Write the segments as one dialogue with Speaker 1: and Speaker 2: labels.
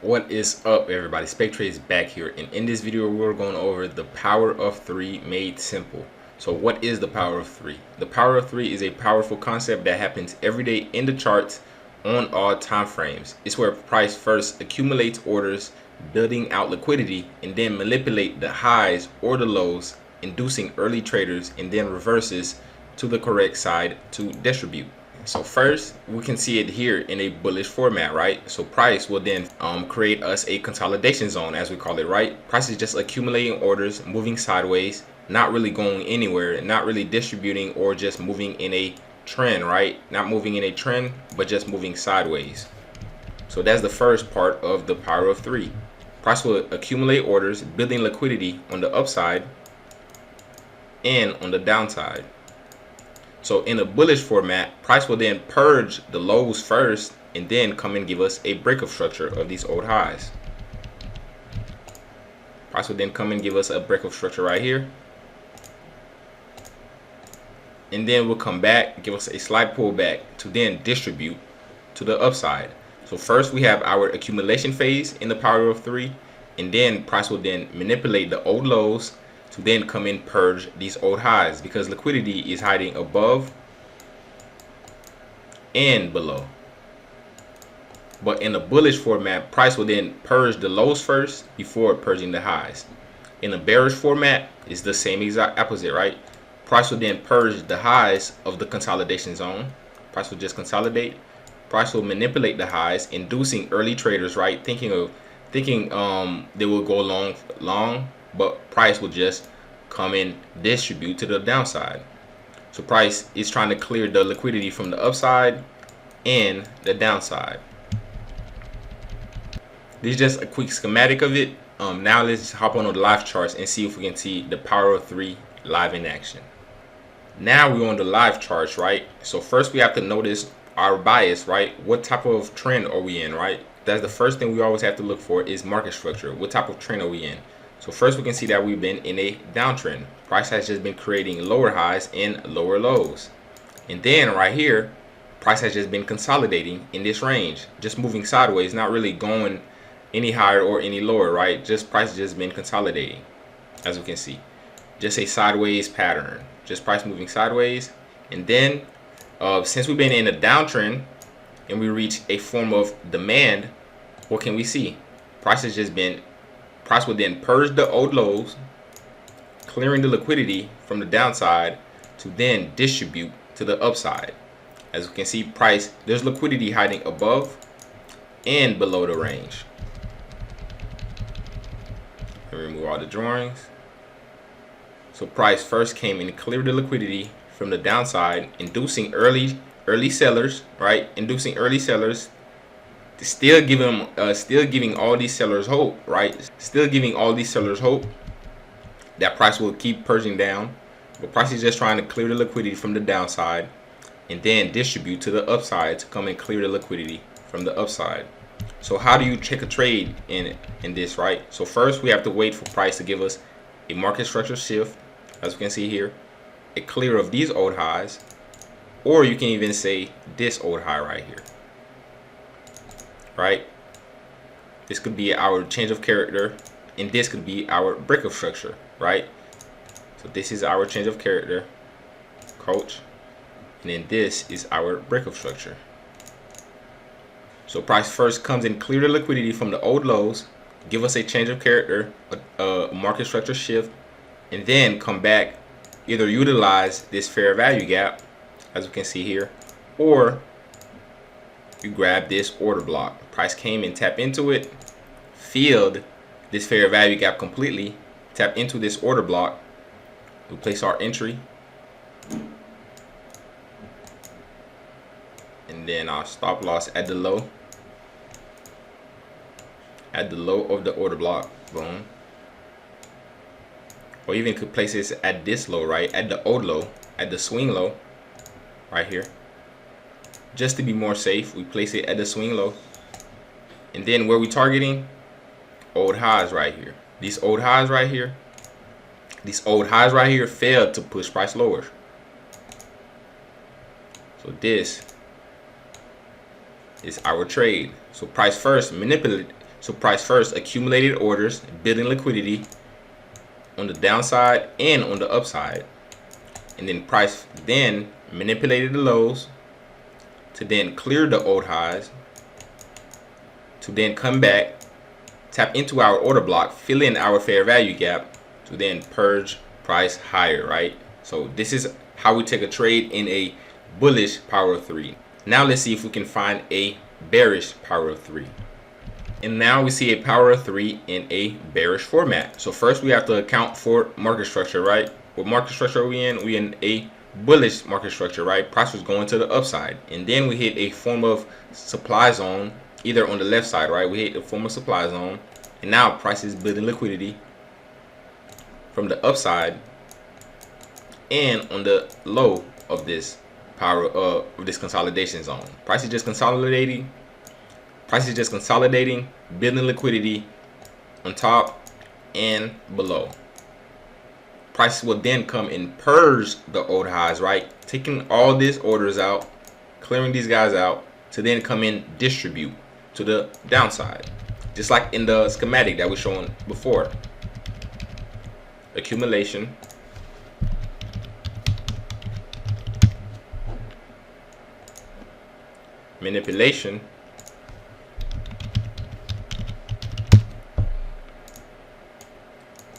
Speaker 1: What is up, everybody? Spektrades back here, and in this video we're going over the power of three made simple. So what is the power of three? The power of three is a powerful concept that happens every day in the charts on all time frames. It's where price first accumulates orders, building out liquidity, and then manipulate the highs or the lows, inducing early traders, and then reverses to the correct side to distribute. So first, we can see it here in a bullish format, right? So price will then create us a consolidation zone, as we call it, right? Price is just accumulating orders, moving sideways, not really going anywhere, not really distributing, or just moving in a trend, right? Not moving in a trend, but just moving sideways. So that's the first part of the power of three. Price will accumulate orders, building liquidity on the upside and on the downside. So in a bullish format, price will then purge the lows first and then come and give us a breakup structure of these old highs. Price will then come and give us a breakup structure right here. And then we'll come back, give us a slight pullback to then distribute to the upside. So first we have our accumulation phase in the power of three, and then price will then manipulate the old lows to then come and purge these old highs, because liquidity is hiding above and below. But in a bullish format, price will then purge the lows first before purging the highs. In a bearish format, it's the same exact opposite, right? Price will then purge the highs of the consolidation zone. Price will just consolidate. Price will manipulate the highs, inducing early traders, right? Thinking they will go long, but price will just come and distribute to the downside. So price is trying to clear the liquidity from the upside and the downside. This is just a quick schematic of it. Now let's hop on the live charts and see if we can see the power of three live in action. Now we're on the live charts, right? So first we have to notice our bias, right? What type of trend are we in, right? That's the first thing we always have to look for, is market structure. What type of trend are we in? So first we can see that we've been in a downtrend. Price has just been creating lower highs and lower lows. And then right here, price has just been consolidating in this range, just moving sideways, not really going any higher or any lower, right? Just price has just been consolidating, as we can see. Just a sideways pattern, just price moving sideways. And then since we've been in a downtrend and we reach a form of demand, what can we see? Price will then purge the old lows, clearing the liquidity from the downside to then distribute to the upside. As we can see, price, there's liquidity hiding above and below the range. Let me remove all the drawings. So price first came and cleared the liquidity from the downside, inducing early sellers, right? Inducing early sellers, still giving all these sellers hope, right? Still giving all these sellers hope that price will keep purging down. But price is just trying to clear the liquidity from the downside and then distribute to the upside to come and clear the liquidity from the upside. So how do you check a trade in this, right? So first we have to wait for price to give us a market structure shift, as we can see here, a clear of these old highs, or you can even say this old high right here, right? This could be our change of character, and this could be our breakup structure, right? So this is our change of character, coach, and then this is our breakup structure. So price first comes and clear the liquidity from the old lows, give us a change of character, a market structure shift, and then come back, either utilize this fair value gap, as we can see here, or you grab this order block. Price came and tapped into it, filled this fair value gap completely, tap into this order block, we place our entry, and then our stop loss at the low of the order block, boom. Or even could place this at this low, right? At the old low, at the swing low, right here. Just to be more safe, we place it at the swing low. And then where we targeting? Old highs right here. These old highs right here. These old highs right here failed to push price lower. So this is our trade. So price first So price first accumulated orders, building liquidity on the downside and on the upside, and then price then manipulated the lows to then clear the old highs, to then come back, tap into our order block, fill in our fair value gap, to then purge price higher, right? So this is how we take a trade in a bullish power of 3. Now let's see if we can find a bearish power of 3. And now we see a power of 3 in a bearish format. So first we have to account for market structure, right? What market structure are we in? We in a bullish market structure, right? Price was going to the upside, and then we hit a form of supply zone, either on the left side, right? We hit a form of supply zone, and now price is building liquidity from the upside and on the low of this power of this consolidation zone. Price is just consolidating. Price is just consolidating, building liquidity on top and below. Price will then come and purge the old highs, right? Taking all these orders out, clearing these guys out, to then come in distribute to the downside, just like in the schematic that we showing before. Accumulation, manipulation,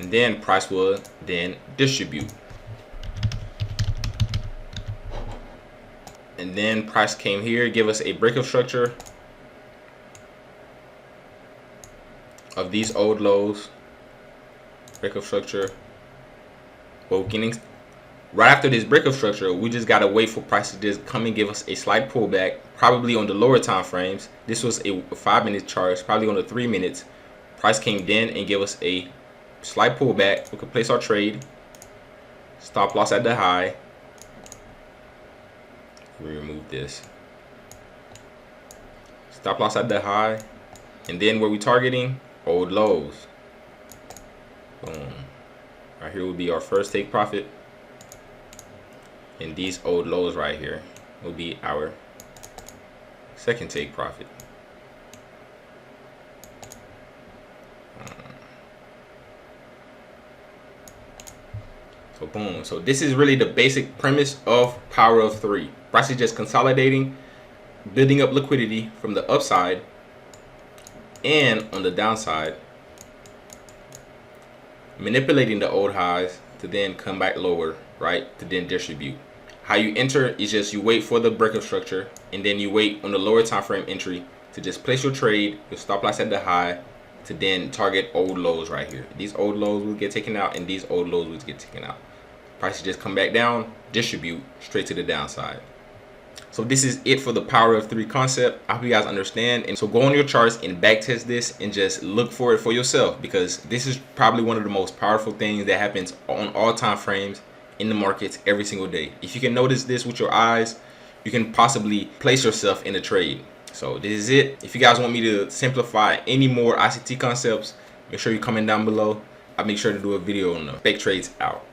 Speaker 1: and then price will then distribute, and then price came here, give us a breakup structure of these old lows, breakup structure. But beginning right after this breakup structure, we just gotta wait for price to just come and give us a slight pullback, probably on the lower time frames. This was a 5-minute chart, probably on the 3 minutes. Price came in and give us a slight pullback. We could place our trade, stop loss at the high. We remove this, stop loss at the high, and then where we targeting old lows. Boom. Right here will be our first take profit, and these old lows right here will be our second take profit. So boom. So this is really the basic premise of power of 3. Price is just consolidating, building up liquidity from the upside and on the downside, manipulating the old highs to then come back lower, right, to then distribute. How you enter is just you wait for the breakup structure, and then you wait on the lower time frame entry to just place your trade, your stop loss at the high, to then target old lows right here. These old lows will get taken out, and these old lows will get taken out. Prices just come back down, distribute straight to the downside. So this is it for the power of 3 concept. I hope you guys understand. And so go on your charts and back test this and just look for it for yourself, because this is probably one of the most powerful things that happens on all time frames in the markets every single day. If you can notice this with your eyes, you can possibly place yourself in a trade. So this is it. If you guys want me to simplify any more ICT concepts, make sure you comment down below. I'll make sure to do a video on them. Spektrades out.